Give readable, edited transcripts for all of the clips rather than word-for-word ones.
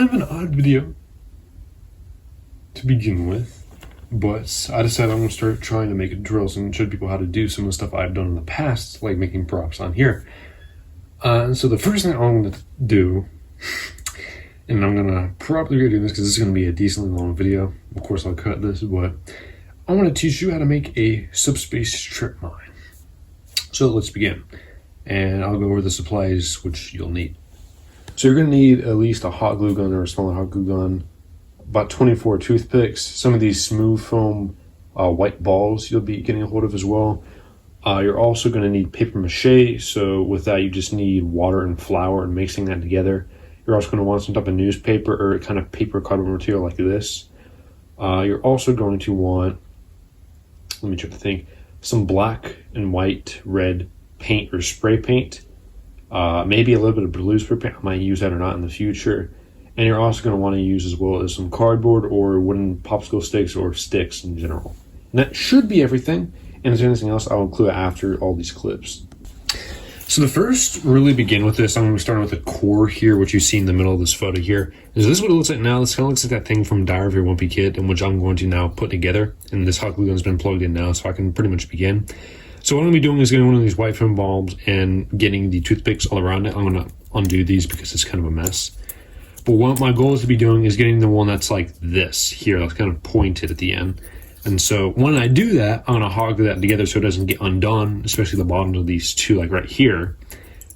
kind of an odd video to begin with, but I decided I'm going to start trying to make drills and show people how to do some of the stuff I've done in the past, like making props on here. So the first thing I'm going to do, and I'm going to probably redo this because this is going to be a decently long video. Of course, I'll cut this, but I want to teach you how to make a subspace strip mine. So let's begin. And I'll go over the supplies which you'll need. So you're going to need at least a hot glue gun or a smaller hot glue gun, about 24 toothpicks, some of these smooth foam white balls you'll be getting a hold of as well. You're also going to need paper mache, so with that you just need water and flour and mixing that together. You're also going to want some type of newspaper or kind of paper cardboard material like this. You're also going to want, let me try to think, some black and white, red paint or spray paint. Maybe a little bit of blue spray paint. I might use that or not in the future. And you're also going to want to use as well as some cardboard or wooden popsicle sticks or sticks in general. And that should be everything. And if there's anything else, I'll include it after all these clips. So the first really begin with this, I'm going to start with the core here, which you see in the middle of this photo here. Is this what it looks like now? This kind of looks like that thing from Diary of Your Wimpy Kid, in which I'm going to now put together. And this hot glue gun's been plugged in now, so I can pretty much begin. So what I'm going to be doing is getting one of these white foam bulbs and getting the toothpicks all around it. I'm going to undo these because it's kind of a mess. But what my goal is to be doing is getting the one that's like this here, that's kind of pointed at the end. And so when I do that, I'm gonna hog that together so it doesn't get undone, especially the bottoms of these two, like right here.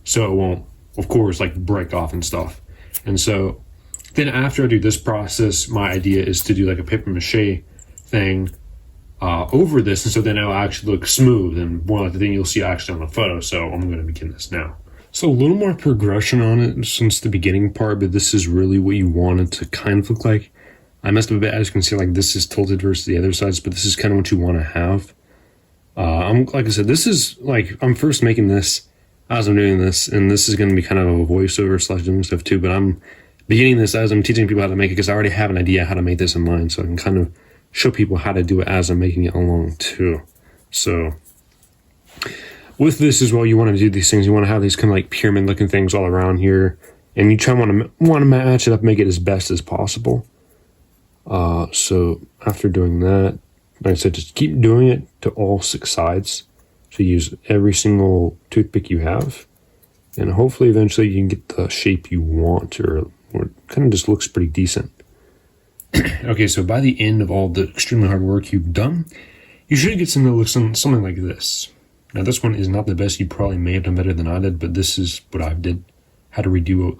So it won't, of course, like break off and stuff. And so then after I do this process, my idea is to do like a paper mache thing over this. And so then it'll actually look smooth and more like the thing you'll see actually on the photo. So I'm gonna begin this now. So a little more progression on it since the beginning part, but this is really what you want it to kind of look like. I messed up a bit, as you can see, like this is tilted versus the other sides, but this is kind of what you want to have. Like I said, this is like, I'm first making this as I'm doing this, and this is going to be kind of a voiceover / doing stuff too, but I'm beginning this as I'm teaching people how to make it because I already have an idea how to make this in mind, so I can kind of show people how to do it as I'm making it along too. So with this as well, you want to do these things. You want to have these kind of like pyramid looking things all around here, and you try to want to match it up, make it as best as possible. So after doing that, like I said, just keep doing it to all 6 sides. So use every single toothpick you have, and hopefully eventually you can get the shape you want, or it kind of just looks pretty decent. Okay, so by the end of all the extremely hard work you've done, you should get something that looks something like this. Now this one is not the best. You probably may have done better than I did, but this is what I did. Had to redo,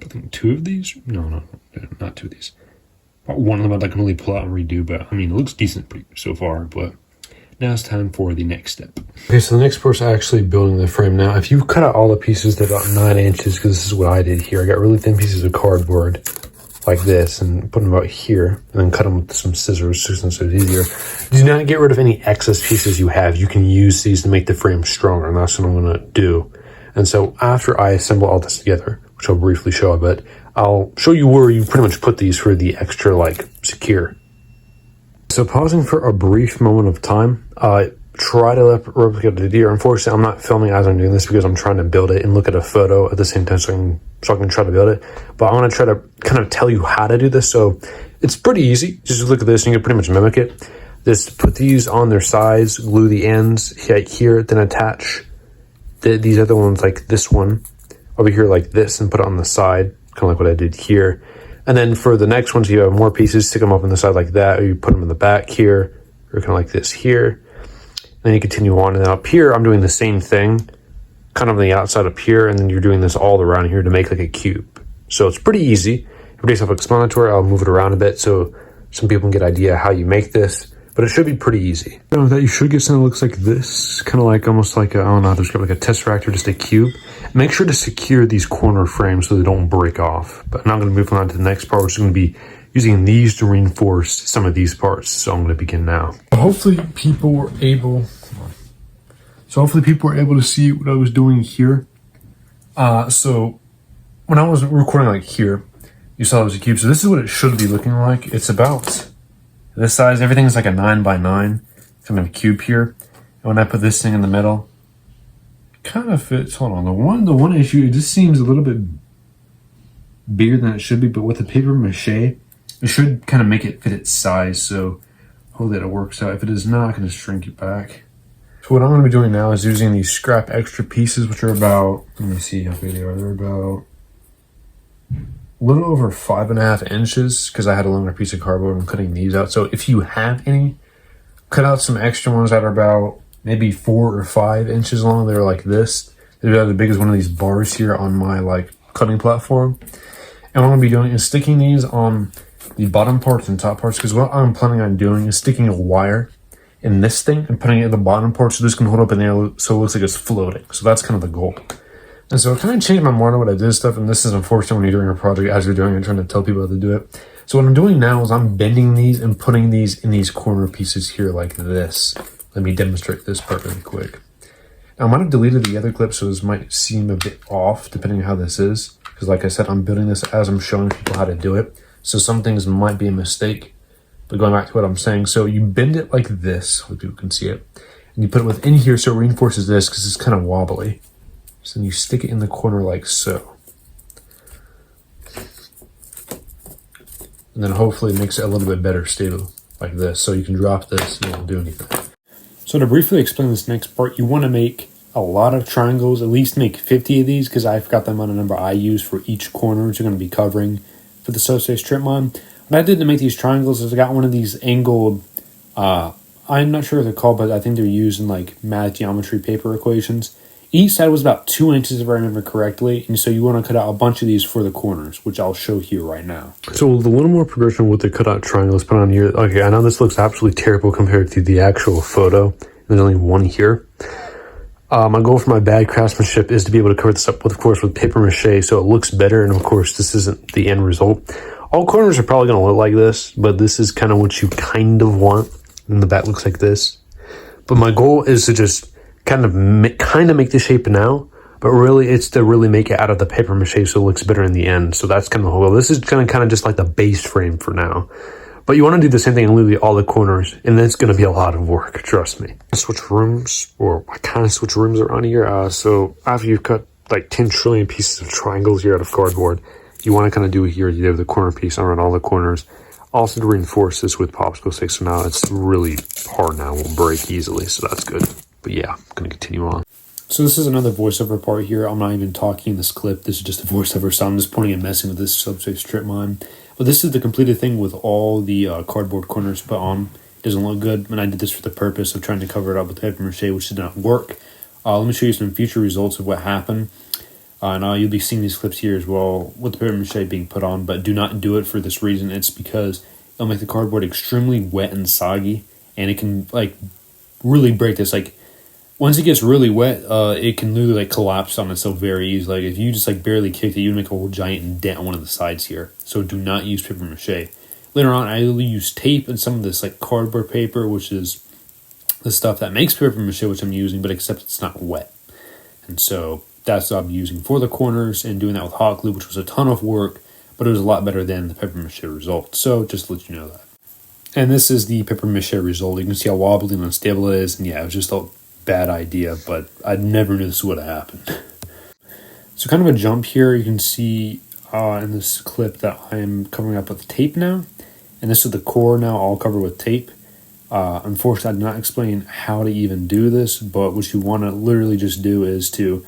I think 2 of these? No, not 2 of these. One of them I can really pull out and redo, but I mean, it looks decent so far, but now it's time for the next step. Okay, so the next part is actually building the frame. Now, if you cut out all the pieces, they're about 9 inches, because this is what I did here. I got really thin pieces of cardboard like this and put them about here, and then cut them with some scissors so it's easier. Do not get rid of any excess pieces you have. You can use these to make the frame stronger, and that's what I'm going to do. And so after I assemble all this together, which I'll briefly show a bit, I'll show you where you pretty much put these for the extra, like, secure. So pausing for a brief moment of time, try to replicate the deer. Unfortunately, I'm not filming as I'm doing this because I'm trying to build it and look at a photo at the same time so I can try to build it. But I want to try to kind of tell you how to do this. So it's pretty easy. Just look at this and you can pretty much mimic it. Just put these on their sides, glue the ends here, then attach these other ones like this one over here like this and put it on the side, kind of like what I did here. And then for the next ones, you have more pieces, stick them up on the side like that, or you put them in the back here, or kind of like this here. And then you continue on, and then up here, I'm doing the same thing, kind of on the outside up here, and then you're doing this all around here to make like a cube. So it's pretty easy, pretty self-explanatory. I'll move it around a bit so some people can get an idea how you make this, but it should be pretty easy. With that, you should get something that looks like this, kind of like almost like a, I don't know how to describe, like a tesseract or just a cube. Make sure to secure these corner frames so they don't break off. But now I'm going to move on to the next part, which is going to be using these to reinforce some of these parts. So I'm going to begin now. Hopefully people were able to see what I was doing here. So when I was recording like here, you saw it was a cube. So this is what it should be looking like. It's about this size. Everything is like a 9x9 kind of cube here. And when I put this thing in the middle, it kind of fits. Hold on. The one issue, it just seems a little bit bigger than it should be, but with the paper mache, it should kind of make it fit its size. So hopefully that it works out. If it is not, I'm going to shrink it back. So what I'm going to be doing now is using these scrap extra pieces, which are about, let me see how big they are. They're about a little over 5.5 inches because I had a longer piece of cardboard. I'm cutting these out. So if you have any, cut out some extra ones that are about maybe 4 or 5 inches long. They're like this. They're about as big as one of these bars here on my like cutting platform. And what I'm going to be doing is sticking these on the bottom parts and top parts, because what I'm planning on doing is sticking a wire in this thing and putting it in the bottom part so this can hold up in there so it looks like it's floating. So that's kind of the goal. And so I kind of changed my mind on what I did stuff, and this is unfortunate when you're doing a project as you're doing it, trying to tell people how to do it. So what I'm doing now is I'm bending these and putting these in these corner pieces here like this. Let me demonstrate this part really quick. Now I might have deleted the other clip, so this might seem a bit off depending on how this is. Because like I said, I'm building this as I'm showing people how to do it. So some things might be a mistake. But going back to what I'm saying, so you bend it like this, so people can see it. And you put it within here so it reinforces this because it's kind of wobbly. So then you stick it in the corner like so. And then hopefully it makes it a little bit better stable like this. So you can drop this and it won't do anything. So to briefly explain this next part, you want to make a lot of triangles, at least make 50 of these, because I forgot the amount of number I use for each corner which you're going to be covering for the subspace trip mine. What I did to make these triangles is I got one of these angled, I'm not sure what they're called, but I think they're used in like math geometry paper equations. Each side was about 2 inches if I remember correctly, and so you want to cut out a bunch of these for the corners, which I'll show here right now. So with a little more progression with the cutout triangles put on here, okay, I know this looks absolutely terrible compared to the actual photo. There's only one here. My goal for my bad craftsmanship is to be able to cover this up with, of course, with paper mache so it looks better, and of course this isn't the end result. All corners are probably going to look like this, but this is kind of what you kind of want, and the back looks like this. But my goal is to just kind of make the shape now, but really it's to really make it out of the paper mache so it looks better in the end. So that's kind of the whole goal. This is kind of just like the base frame for now. But you want to do the same thing in literally all the corners, and then it's going to be a lot of work, trust me. Switch rooms, or I kind of switch rooms around here. So after you've cut like 10 trillion pieces of triangles here out of cardboard, you want to kind of do it here. You have the corner piece around all the corners. Also to reinforce this with popsicle sticks, so now it's really hard now, it won't break easily, so that's good. But yeah, I'm going to continue on. So this is another voiceover part here. I'm not even talking in this clip. This is just a voiceover, so I'm just pointing and messing with this subspace trip mine. But this is the completed thing with all the cardboard corners put on. It doesn't look good, and I did this for the purpose of trying to cover it up with paper mache, which did not work. Let me show you some future results of what happened. And you'll be seeing these clips here as well with the paper mache being put on, but do not do it for this reason. It's because it'll make the cardboard extremely wet and soggy, and it can like really break this. Like once it gets really wet, it can literally like collapse on itself very easily. Like if you just like barely kicked it, you'd make a whole giant dent on one of the sides here. So do not use paper mache. Later on, I use tape and some of this like cardboard paper, which is the stuff that makes paper mache, which I'm using, but except it's not wet. And so that's what I'm using for the corners, and doing that with hot glue, which was a ton of work, but it was a lot better than the paper mache result. So just to let you know that. And this is the paper mache result. You can see how wobbly and unstable it is. And yeah, it was just a bad idea, but I never knew this would have happened. So kind of a jump here. You can see in this clip that I'm covering up with tape now. And this is the core now, all covered with tape. Unfortunately, I did not explain how to even do this, but what you want to literally just do is to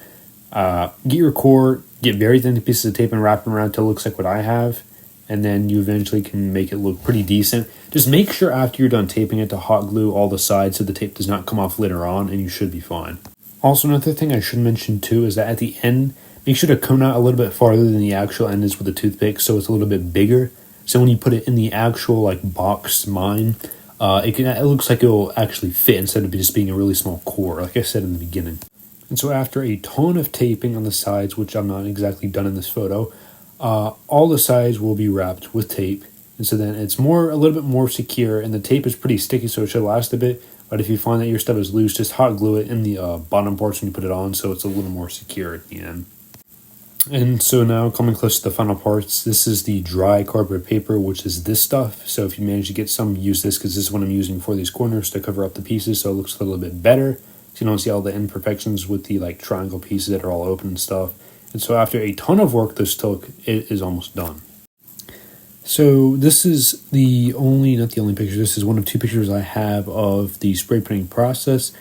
get your core, get very thin pieces of tape and wrap them around until it looks like what I have, and then you eventually can make it look pretty decent. Just make sure after you're done taping it to hot glue all the sides so the tape does not come off later on, and you should be fine. Also, another thing I should mention too is that at the end, make sure to cone out a little bit farther than the actual end is with a toothpick, so it's a little bit bigger. So when you put it in the actual like box mine, it looks like it will actually fit instead of just being a really small core, like I said in the beginning. And so after a ton of taping on the sides, which I'm not exactly done in this photo, all the sides will be wrapped with tape. And so then it's a little bit more secure, and the tape is pretty sticky, so it should last a bit. But if you find that your stuff is loose, just hot glue it in the bottom parts when you put it on, so it's a little more secure at the end. And so now coming close to the final parts, this is the dry cardboard paper, which is this stuff. So if you manage to get some, use this, because this is what I'm using for these corners to cover up the pieces so it looks a little bit better. So you don't see all the imperfections with the like triangle pieces that are all open and stuff. And so after a ton of work, this still is almost done. So this is not the only picture, this is one of two pictures I have of the spray painting process.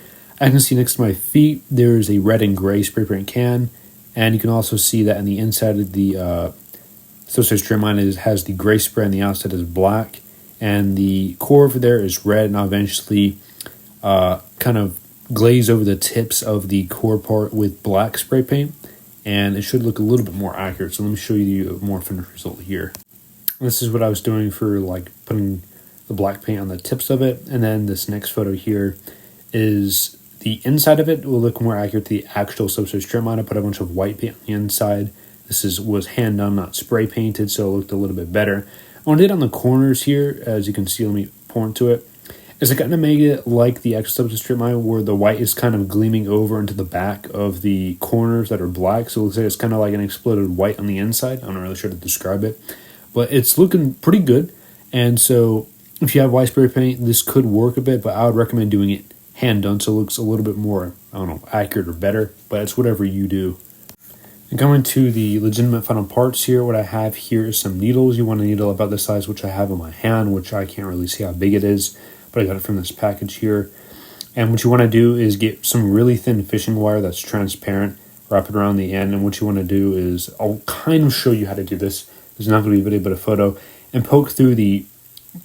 I can see next to my feet, there's a red and gray spray paint can. And you can also see that on the inside of the subspace tripmine has the gray spray, and the outside is black. And the core over there is red, and I'll eventually kind of glaze over the tips of the core part with black spray paint. And it should look a little bit more accurate. So let me show you a more finished result here. This is what I was doing for like putting the black paint on the tips of it. And then this next photo here is the inside of it. It will look more accurate to the actual subspace tripmine. I put a bunch of white paint on the inside. This was hand done, not spray painted, so it looked a little bit better. What I did on the corners here, as you can see, let me point to it, is I kind of made it like the actual subspace tripmine, where the white is kind of gleaming over into the back of the corners that are black. So it looks like it's kind of like an exploded white on the inside. I'm not really sure how to describe it, but it's looking pretty good. And so if you have white spray paint, this could work a bit, but I would recommend doing it hand done so it looks a little bit more, I don't know, accurate or better, but it's whatever you do. And coming to the legitimate final parts here, what I have here is some needles. You want a needle about the size which I have in my hand, which I can't really see how big it is, but I got it from this package here. And what you want to do is get some really thin fishing wire that's transparent, wrap it around the end, and what you want to do is, I'll kind of show you how to do this. There's not going to be a video but a photo, and poke through the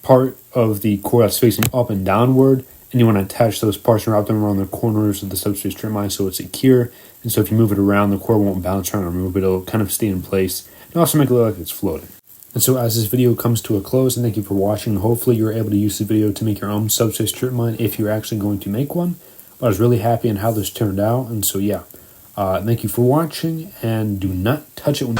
part of the core that's facing up and downward, and you want to attach those parts and wrap them around the corners of the subspace tripmine so it's secure. And so if you move it around, the core won't bounce around or move, but it'll kind of stay in place and also make it look like it's floating. And so as this video comes to a close, and thank you for watching, hopefully you're able to use this video to make your own subspace tripmine if you're actually going to make one. But I was really happy in how this turned out, and so yeah, thank you for watching, and do not touch it when